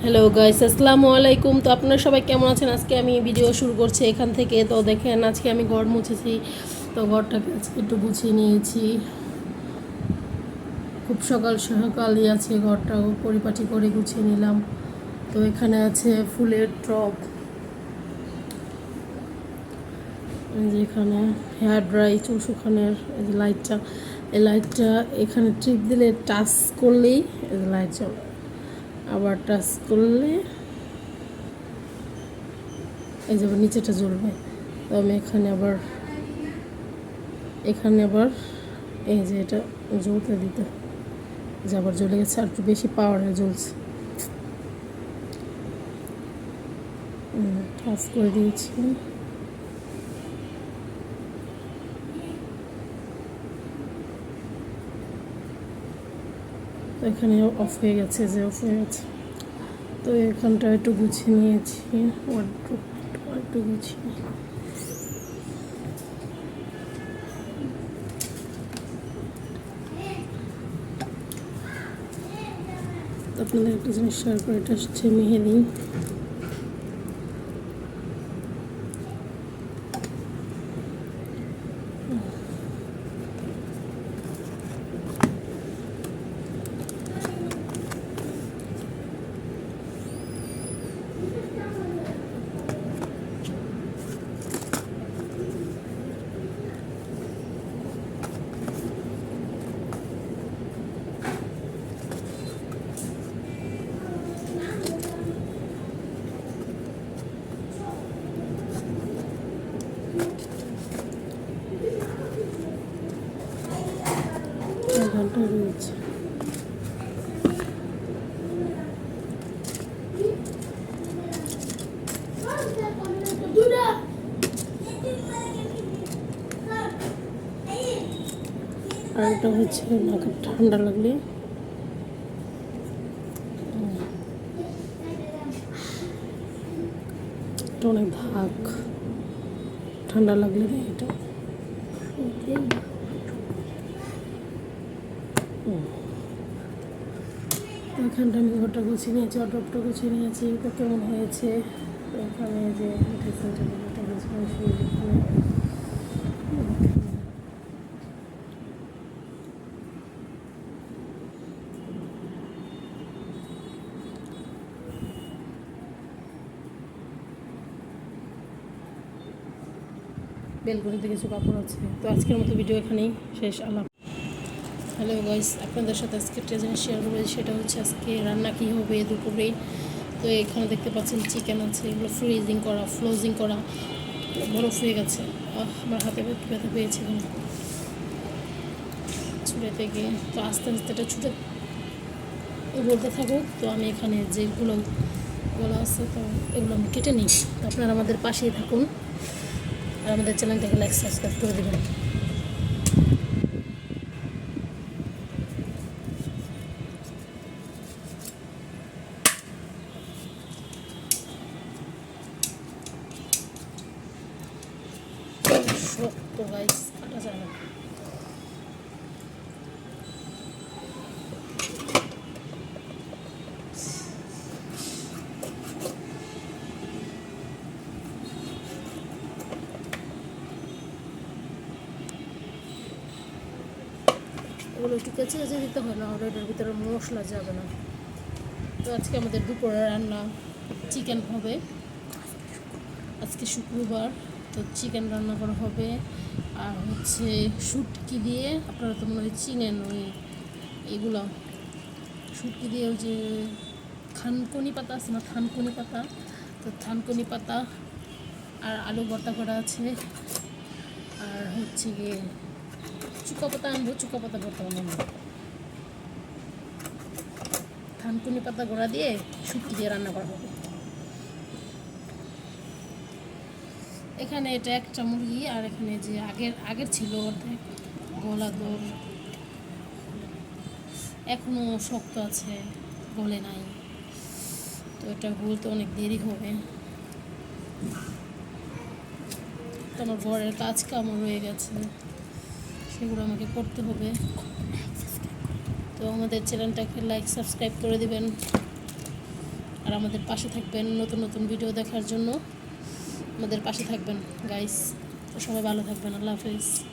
Hello guys, আসসালামু আলাইকুম। তো আপনারা সবাই কেমন আছেন? আজকে আমি ভিডিও শুরু করছি এখান থেকে। তো দেখেন, আজকে আমি ঘর মুছেছি। তো ঘরটাকে আজকে একটু গুছিয়ে নিয়েছি। খুব সকাল সকালই আছে, ঘরটা পরিপাটি করে গুছিয়ে নিলাম। তো এখানে আছে ফুলের টব, যেখানে হেয়ার ড্রাই, চুল শুকানোর এই যে লাইটটা, এই লাইটটা এখানে ট্রিপ দিলে টাচ করলেই এই যে লাইট জ্বলে, আবার টাচ করলে এই যে নিচেটা জ্বলবে। তো আমি এখানে আবার এই যে এটা জ্বলতে দিতে, যে আবার জ্বলে গেছে, আর একটু বেশি পাওয়ারে জ্বলছে। অফ করে দিয়েছি। তো এখানে অফ হয়ে গেছে, যে অফ হয়ে গেছে। তো এখানটা একটু গুছিয়ে নিয়েছি, একটু গুছিয়ে। আপনাদের একটা জিনিস শেয়ার করে, এটা হচ্ছে মেহেদি। ঘন্টা রয়েছে। আর এটা হচ্ছে নাকে ঠান্ডা লাগলে এটা অনেক ধাক, ঠান্ডা লাগলে দেয় এটা। এখানটা আমি ঘরটা গুছিয়ে নিয়েছি, অটোপটা গুছিয়ে নিয়েছি। তো কেমন হয়েছে? এখানে যে বেলকনিতে কিছু কাপড় আছে। তো আজকের মতো ভিডিও এখানেই শেষ। আল্লাহ। হ্যালো গাইস, আপনাদের সাথে আজকে একটা জিনিস শেয়ার করবো, সেটা হচ্ছে আজকে রান্না কী হবে দুপুরে। তো এখানে দেখতে পাচ্ছেন চিকেন আছে, এগুলো ফ্রোজিং করা বরফ হয়ে গেছে। আমার হাতে ব্যথা পেয়েছে ছুটে থেকে। তো আস্তে আস্তে এটা ছুটে বলতে থাকুক। তো আমি এখানে যেগুলো আছে, তো এগুলো আমি কেটে নিই। তো আপনারা আমাদের পাশেই থাকুন, আর আমাদের চ্যানেলটাকে লাইক সাবস্ক্রাইব করে দেবেন। শক্ত গাইস, কাটা যায় না। ওগুলো একটু কেচে কেচে দিতে হয়, না হলে এটার ভিতরে মশলা যাবে না। তো আজকে আমাদের দুপুরে রান্না চিকেন হবে। আজকে শুক্রবার, তো চিকেন রান্না করা হবে। আর হচ্ছে শুটকি দিয়ে, আপনারা তো মনে হয় চিনেন ওই এগুলো, শুটকি দিয়ে ওই যে থানকুনি পাতা আছে না, থানকুনি পাতা, তো থানকুনি পাতা আর আলু ভর্তা করা আছে। আর হচ্ছে গিয়ে চুকা পাতা আনবো, চুকা পাতা ভর্তা বানাবো। থানকুনি পাতা গোড়া দিয়ে শুটকি দিয়ে রান্না করা হবে। এখানে এটা একটা মুরগি, আর এখানে যে আগের ছিল অর্ধেক গলা দৌড়, এখনও শক্ত আছে, গলে নাই। তো এটা বলতে অনেক দেরি হবে। তো আমার ঘরের কাজ কামও রয়ে গেছে, সেগুলো আমাকে করতে হবে। তো আমাদের চ্যানেলটাকে লাইক সাবস্ক্রাইব করে দিবেন। আর আমাদের পাশে থাকবেন নতুন নতুন ভিডিও দেখার জন্য। আমাদের পাশে থাকবেন গাইস। তো সবাই ভালো থাকবেন। আল্লাহ হাফেজ।